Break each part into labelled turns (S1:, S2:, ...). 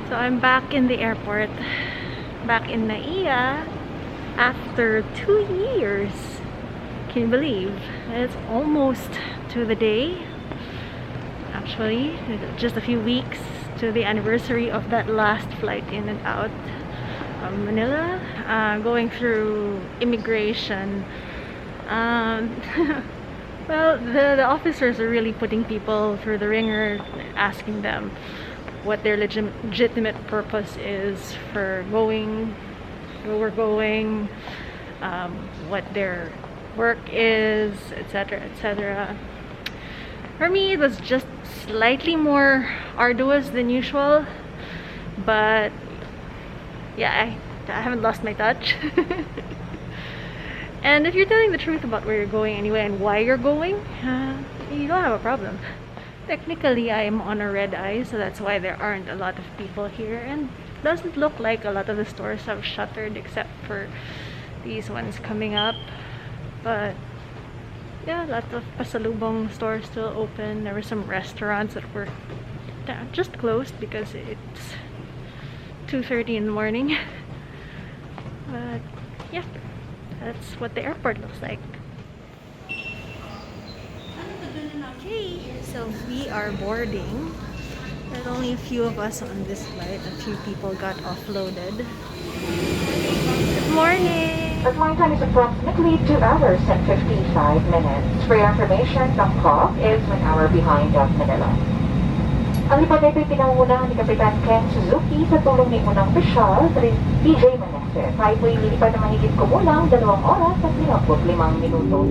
S1: So I'm back in the airport, back in Naiya after 2 years. Can you believe? It's almost to the day. Actually, just a few weeks to the anniversary of that last flight in and out of Manila. Going through immigration. Well, the officers are really putting people through the ringer, asking them what their legitimate purpose is for going where we're going, what their work is, etc., etc. For me, it was just slightly more arduous than usual, but yeah, I haven't lost my touch. And if you're telling the truth about where you're going anyway and why you're going, you don't have a problem. Technically, I am on a red eye, so that's why there aren't a lot of people here, and it doesn't look like a lot of the stores have shuttered except for these ones coming up. But yeah, lots of pasalubong stores still open. There were some restaurants that were just closed because it's 2:30 in the morning. But yeah, that's what the airport looks like. Okay, so we are boarding. There are only a few of us on this flight. A few people got offloaded. Good morning!
S2: The flight time is approximately 2 hours and 55 minutes. For your information, Bangkok is 1 hour behind of Manila. Ang lipad ay pinangungunahan ni Kapitan Ken Suzuki sa tulong ni unang opisyal, PJ Manese. Tayo po'y nilipad na mahigit kumulang 2 oras at 55 minuto.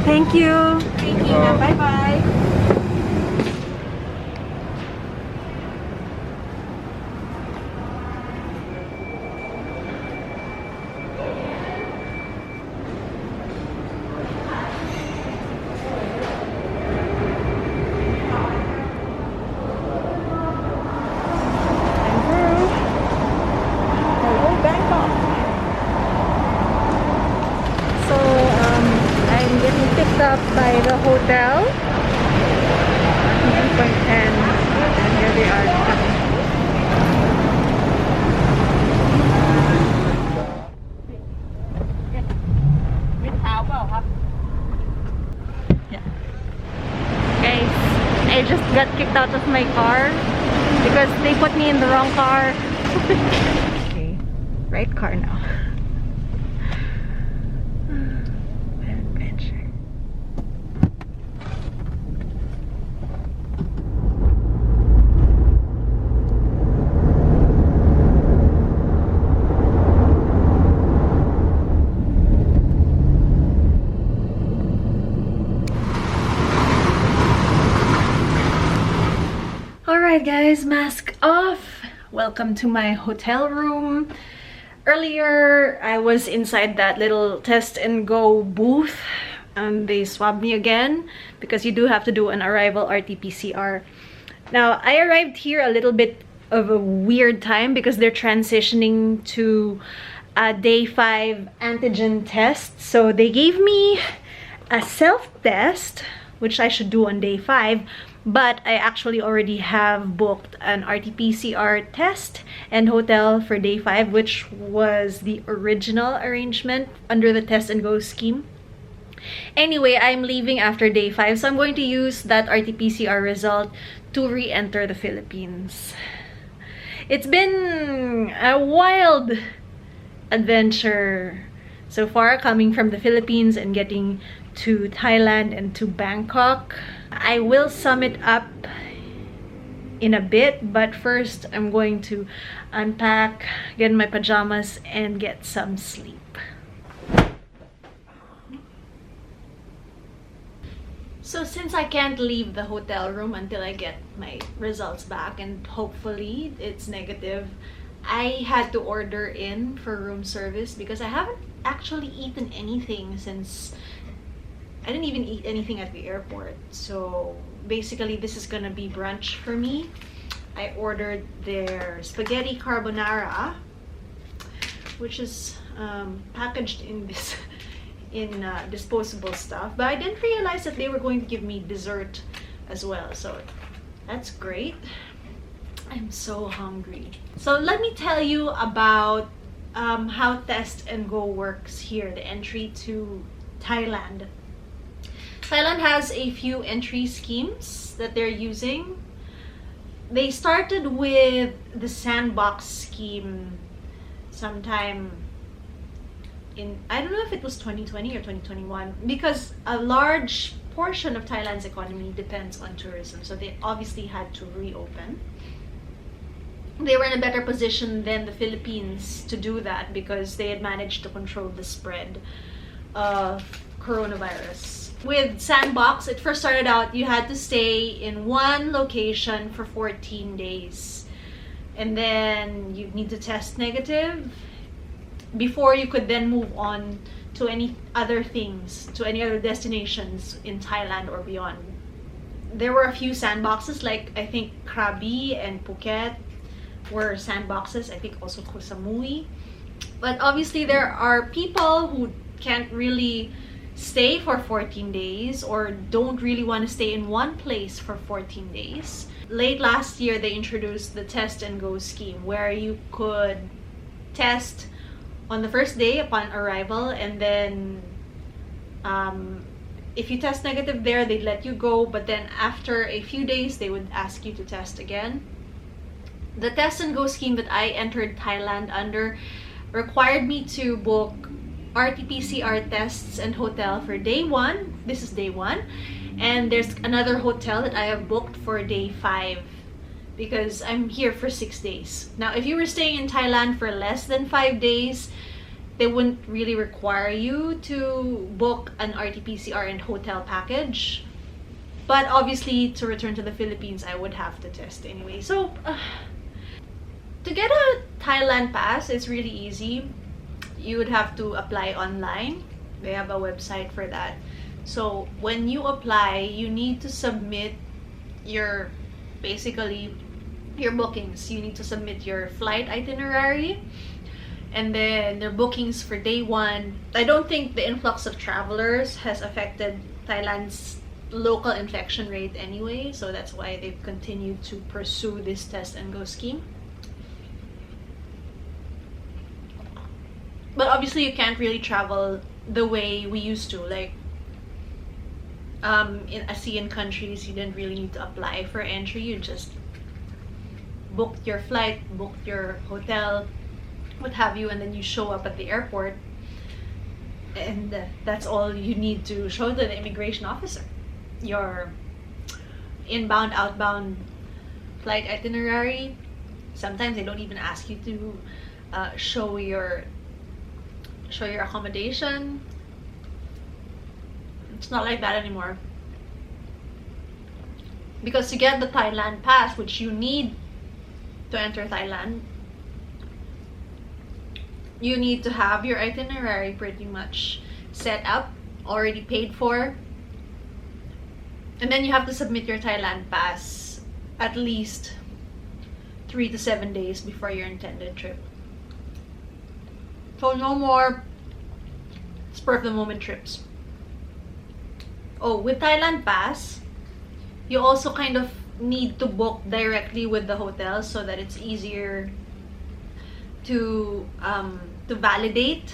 S1: Thank you. Thank you. Bye-bye. Hello, Bangkok. So, I'm getting picked up by the hotel. And here they are coming. Yeah. Guys, I just got kicked out of my car because they put me in the wrong car. Okay, right car now. guys, mask off. Welcome to my hotel room. Earlier, I was inside that little test and go booth and they swabbed me again because you do have to do an arrival RT-PCR. Now, I arrived here a little bit of a weird time because they're transitioning to a day 5 antigen test. So they gave me a self-test, which I should do on day 5, but I actually already have booked an RT-PCR test and hotel for day 5, which was the original arrangement under the test and go scheme. Anyway, I'm leaving after day 5, so I'm going to use that RT-PCR result to re-enter the Philippines. It's been a wild adventure so far, coming from the Philippines and getting to Thailand and to Bangkok. I will sum it up in a bit, but first I'm going to unpack, get in my pajamas, and get some sleep. So since I can't leave the hotel room until I get my results back and hopefully it's negative, I had to order in for room service because I haven't actually eaten anything since I didn't even eat anything at the airport. So basically this is gonna be brunch for me. I ordered their spaghetti carbonara, which is packaged in this disposable stuff, but I didn't realize that they were going to give me dessert as well, so that's great. I'm so hungry. So let me tell you about how Test and Go works here, the entry to Thailand. Thailand has a few entry schemes that they're using. They started with the sandbox scheme sometime in, I don't know if it was 2020 or 2021, because a large portion of Thailand's economy depends on tourism, so they obviously had to reopen. They were in a better position than the Philippines to do that because they had managed to control the spread of coronavirus. With Sandbox, it first started out, you had to stay in one location for 14 days. And then you need to test negative before you could then move on to any other things, to any other destinations in Thailand or beyond. There were a few sandboxes, like I think Krabi and Phuket were sandboxes, I think also Koh Samui. But obviously there are people who can't really stay for 14 days or don't really want to stay in one place for 14 days. Late last year, they introduced the Test and Go scheme where you could test on the first day upon arrival, and then if you test negative there, they'd let you go, but then after a few days, they would ask you to test again. The Test and Go scheme that I entered Thailand under required me to book RT-PCR tests and hotel for day 1. This is day 1. And there's another hotel that I have booked for day 5 because I'm here for 6 days. Now, if you were staying in Thailand for less than 5 days, they wouldn't really require you to book an RT-PCR and hotel package. But obviously, to return to the Philippines, I would have to test anyway. So, to get a Thailand Pass, it's really easy. You would have to apply online. They have a website for that. So when you apply, you need to submit your, basically, your bookings. You need to submit your flight itinerary and then their bookings for day 1. I don't think the influx of travelers has affected Thailand's local infection rate anyway, so that's why they've continued to pursue this Test and Go scheme. But obviously you can't really travel the way we used to, like in ASEAN countries, you didn't really need to apply for entry. You just booked your flight, booked your hotel, what have you, and then you show up at the airport, and that's all you need to show to the immigration officer. Your inbound, outbound flight itinerary. Sometimes they don't even ask you to show your accommodation. It's not like that anymore. Because to get the Thailand Pass, which you need to enter Thailand, you need to have your itinerary pretty much set up, already paid for, and then you have to submit your Thailand Pass at least 3 to 7 days before your intended trip. So no more spur of the moment trips. Oh, with Thailand Pass, you also kind of need to book directly with the hotel so that it's easier to validate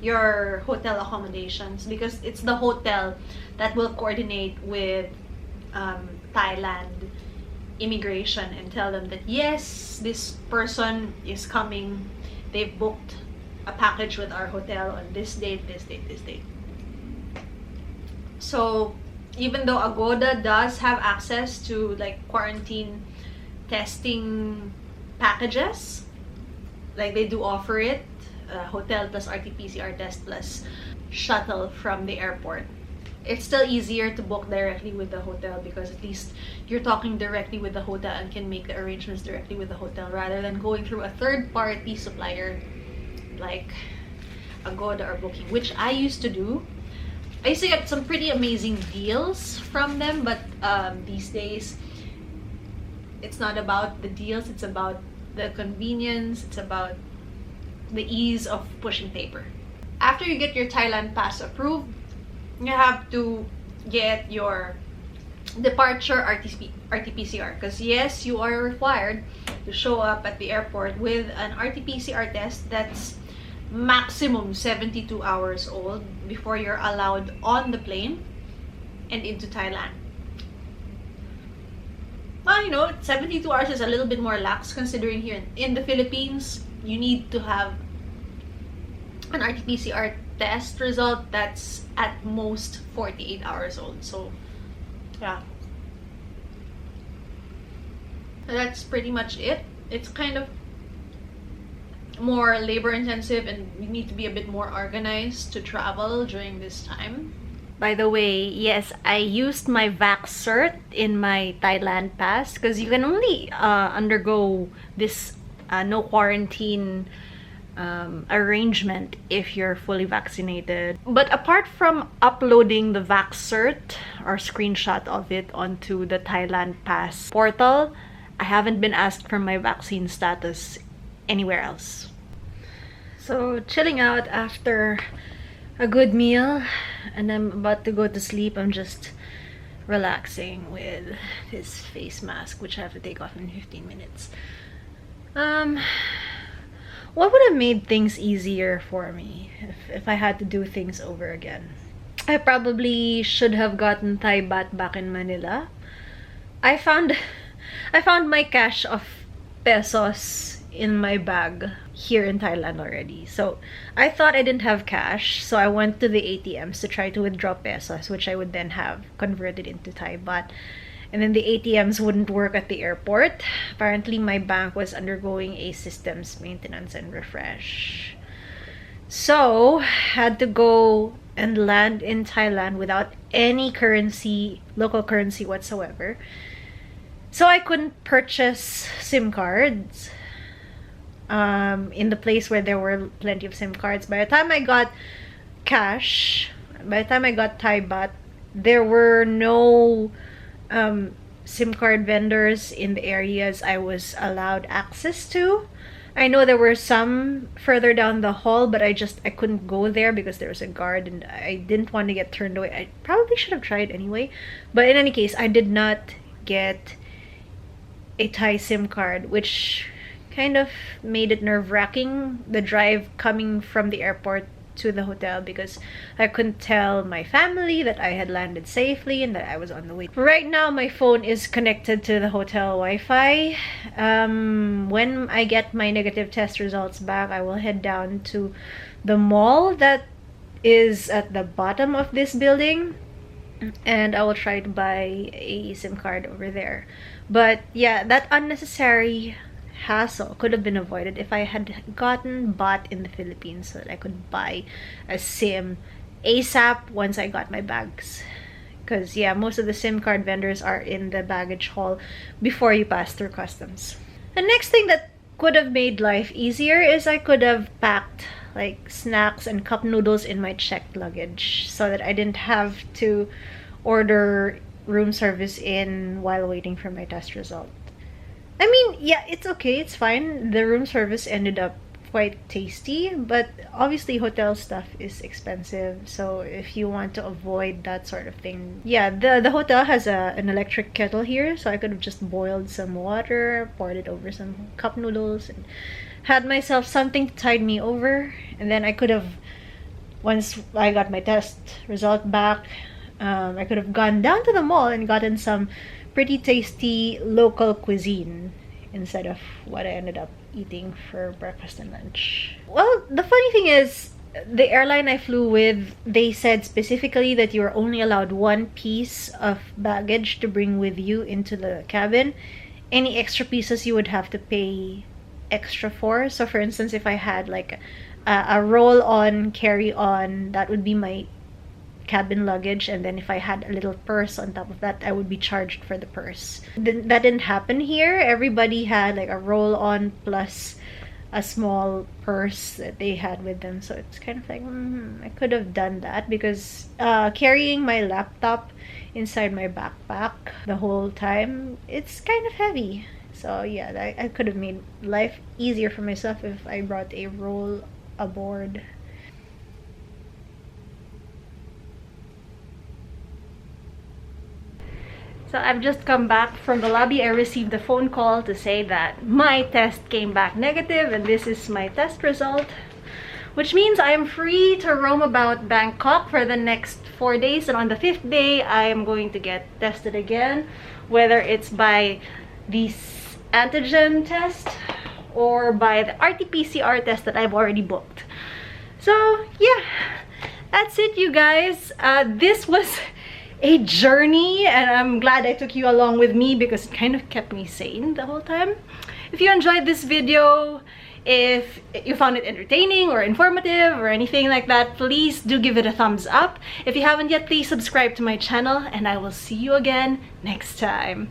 S1: your hotel accommodations, because it's the hotel that will coordinate with Thailand immigration and tell them that yes, this person is coming, they've booked a package with our hotel on this date, this date, this date. So even though Agoda does have access to like quarantine testing packages, like they do offer it, hotel plus RT-PCR test plus shuttle from the airport, it's still easier to book directly with the hotel, because at least you're talking directly with the hotel and can make the arrangements directly with the hotel rather than going through a third-party supplier like Agoda or Booking, which I used to do. I used to get some pretty amazing deals from them, but these days it's not about the deals, it's about the convenience, it's about the ease of pushing paper. After you get your Thailand Pass approved, you have to get your departure RT-PCR, because yes, you are required to show up at the airport with an RT-PCR test that's maximum 72 hours old before you're allowed on the plane and into Thailand. Well, you know, 72 hours is a little bit more lax, considering here in the Philippines, you need to have an RT-PCR test result that's at most 48 hours old. So, yeah. That's pretty much it. It's kind of more labor intensive, and you need to be a bit more organized to travel during this time. By the way, yes, I used my vax cert in my Thailand Pass, because you can only undergo this no quarantine arrangement if you're fully vaccinated. But apart from uploading the vax cert or screenshot of it onto the Thailand Pass portal, I haven't been asked for my vaccine status anywhere else. So chilling out after a good meal, and I'm about to go to sleep. I'm just relaxing with this face mask, which I have to take off in 15 minutes. What would have made things easier for me if I had to do things over again? I probably should have gotten Thai baht back in Manila. I found my cash of pesos in my bag here in Thailand already. So I thought I didn't have cash, so I went to the ATMs to try to withdraw pesos, which I would then have converted into Thai baht. And then the ATMs wouldn't work at the airport. Apparently my bank was undergoing a systems maintenance and refresh. So had to go and land in Thailand without any currency, local currency whatsoever. So I couldn't purchase SIM cards in the place where there were plenty of SIM cards. By the time I got cash, by the time I got Thai baht, there were no SIM card vendors in the areas I was allowed access to. I know there were some further down the hall, but I couldn't go there because there was a guard and I didn't want to get turned away. I probably should have tried anyway. But in any case, I did not get a Thai SIM card, which kind of made it nerve-wracking, the drive coming from the airport to the hotel, because I couldn't tell my family that I had landed safely and that I was on the way. Right now, my phone is connected to the hotel Wi-Fi. When I get my negative test results back, I will head down to the mall that is at the bottom of this building, and I will try to buy a SIM card over there. But yeah, that unnecessary hassle could have been avoided if I had gotten baht in the Philippines so that I could buy a SIM ASAP once I got my bags. because yeah, most of the SIM card vendors are in the baggage hall before you pass through customs. The next thing that could have made life easier is I could have packed like snacks and cup noodles in my checked luggage so that I didn't have to order room service in while waiting for my test result. I mean, yeah, it's okay, it's fine. The room service ended up quite tasty, but obviously hotel stuff is expensive, so if you want to avoid that sort of thing, yeah, the hotel has an electric kettle here, so I could have just boiled some water, poured it over some cup noodles, and had myself something to tide me over. And then I could have, once I got my test result back, I could have gone down to the mall and gotten some pretty tasty local cuisine instead of what I ended up eating for breakfast and lunch. Well, the funny thing is, the airline I flew with, they said specifically that you are only allowed one piece of baggage to bring with you into the cabin. Any extra pieces you would have to pay extra for. So for instance, if I had like a roll-on carry-on, that would be my cabin luggage, and then if I had a little purse on top of that, I would be charged for the purse. That didn't happen here. Everybody had like a roll-on plus a small purse that they had with them, so it's kind of like I could have done that, because carrying my laptop inside my backpack the whole time, it's kind of heavy. So yeah, I could have made life easier for myself if I brought a roll aboard. So I've just come back from the lobby. I received a phone call to say that my test came back negative, and this is my test result, which means I am free to roam about Bangkok for the next 4 days, and on the 5th day I am going to get tested again, whether it's by the antigen test or by the RT-PCR test that I've already booked. So yeah, that's it, you guys. This was a journey, and I'm glad I took you along with me because it kind of kept me sane the whole time. If you enjoyed this video, if you found it entertaining or informative or anything like that, please do give it a thumbs up. If you haven't yet, please subscribe to my channel, and I will see you again next time.